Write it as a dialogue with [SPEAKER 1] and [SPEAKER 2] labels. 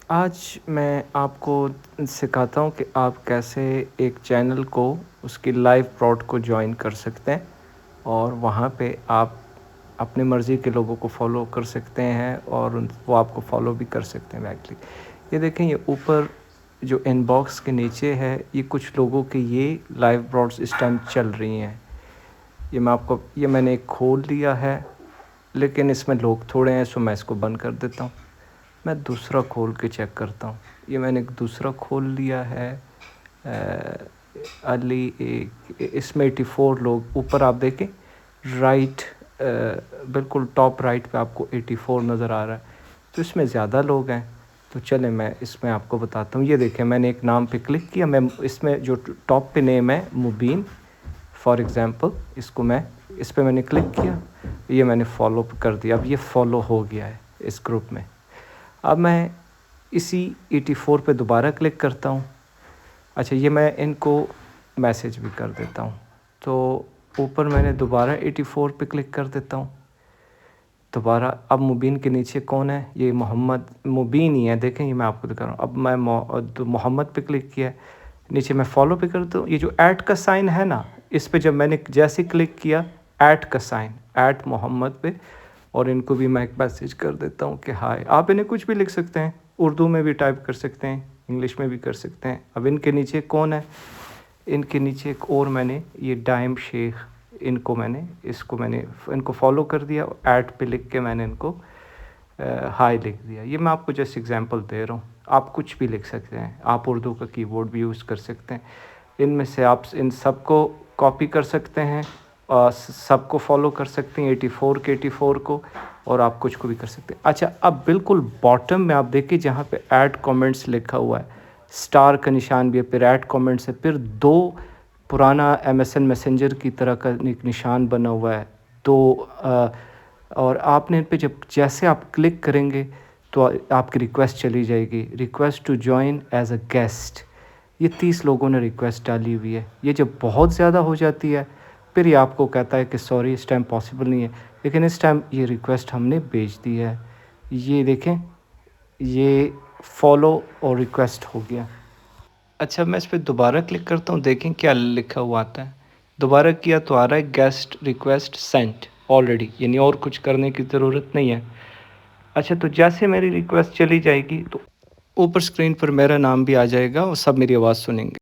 [SPEAKER 1] آج میں آپ کو سکھاتا ہوں کہ آپ کیسے ایک چینل کو اس کی لائیو پروڈ کو جوائن کر سکتے ہیں اور وہاں پہ آپ اپنے مرضی کے لوگوں کو فالو کر سکتے ہیں اور وہ آپ کو فالو بھی کر سکتے ہیں بیکلی. یہ دیکھیں، یہ اوپر جو ان باکس کے نیچے ہے، یہ کچھ لوگوں کے یہ لائیو پروڈس اس ٹائم چل رہی ہیں. یہ میں نے ایک کھول لیا ہے، لیکن اس میں لوگ تھوڑے ہیں، سو میں اس کو بند کر دیتا ہوں. میں دوسرا کھول کے چیک کرتا ہوں. یہ میں نے ایک دوسرا کھول لیا ہے علی. اس میں 84 لوگ اوپر آپ دیکھیں، رائٹ بالکل ٹاپ رائٹ پہ آپ کو 84 نظر آ رہا ہے، تو اس میں زیادہ لوگ ہیں. تو چلیں میں اس میں آپ کو بتاتا ہوں. یہ دیکھیں، میں نے ایک نام پہ کلک کیا. میں اس میں جو ٹاپ پہ نیم ہے مبین فار ایگزامپل، اس پہ میں نے کلک کیا. یہ میں نے فالو کر دیا. اب یہ فالو ہو گیا ہے اس گروپ میں. اب میں اسی 84 پہ دوبارہ کلک کرتا ہوں. اچھا، یہ میں ان کو میسیج بھی کر دیتا ہوں. تو اوپر میں نے دوبارہ 84 پہ کلک کر دیتا ہوں دوبارہ. اب مبین کے نیچے کون ہے؟ یہ محمد مبین ہی ہے. دیکھیں، یہ میں آپ کو دکھا رہا ہوں. اب میں محمد پہ کلک کیا، نیچے میں فالو پہ کرتا ہوں. یہ جو ایٹ کا سائن ہے نا، اس پہ جب میں نے جیسے کلک کیا، ایٹ کا سائن، ایٹ محمد پہ، اور ان کو بھی میں ایک میسیج کر دیتا ہوں کہ ہائے. آپ انہیں کچھ بھی لکھ سکتے ہیں، اردو میں بھی ٹائپ کر سکتے ہیں، انگلش میں بھی کر سکتے ہیں. اب ان کے نیچے کون ہے؟ ان کے نیچے ایک اور میں نے یہ ڈائم شیخ، ان کو میں نے ان کو فالو کر دیا. ایٹ پہ لکھ کے میں نے ان کو ہائی لکھ دیا. یہ میں آپ کو جسٹ ایگزامپل دے رہا ہوں. آپ کچھ بھی لکھ سکتے ہیں. آپ اردو کا کی بورڈ بھی یوز کر سکتے ہیں. ان میں سے آپ ان سب کو کاپی کر سکتے ہیں، سب کو فالو کر سکتے ہیں، 84 کو، اور آپ کچھ کو بھی کر سکتے ہیں. اچھا، اب بالکل باٹم میں آپ دیکھیں جہاں پہ ایڈ کامنٹس لکھا ہوا ہے، سٹار کا نشان بھی ہے، پھر ایڈ کامنٹس ہے، پھر دو پرانا MSN میسنجر کی طرح کا ایک نشان بنا ہوا ہے، دو. اور آپ نے ان پہ جیسے آپ کلک کریں گے تو آپ کی ریکویسٹ چلی جائے گی، request to join as a guest. یہ 30 لوگوں نے ریکویسٹ ڈالی ہوئی ہے. یہ جب بہت زیادہ ہو جاتی ہے، پھر یہ آپ کو کہتا ہے کہ سوری اس ٹائم پاسبل نہیں ہے، لیکن اس ٹائم یہ ریکویسٹ ہم نے بھیج دی ہے. یہ دیکھیں، یہ فالو اور ریکویسٹ ہو گیا. اچھا، میں اس پہ دوبارہ کلک کرتا ہوں. دیکھیں کیا لکھا ہوا آتا ہے. دوبارہ کیا تو آ رہا ہے گیسٹ ریکویسٹ سینٹ آلریڈی، یعنی اور کچھ کرنے کی ضرورت نہیں ہے. اچھا، تو جیسے میری ریکویسٹ چلی جائے گی تو اوپر اسکرین پر میرا نام بھی آ جائے گا اور سب میری آواز سنیں گے.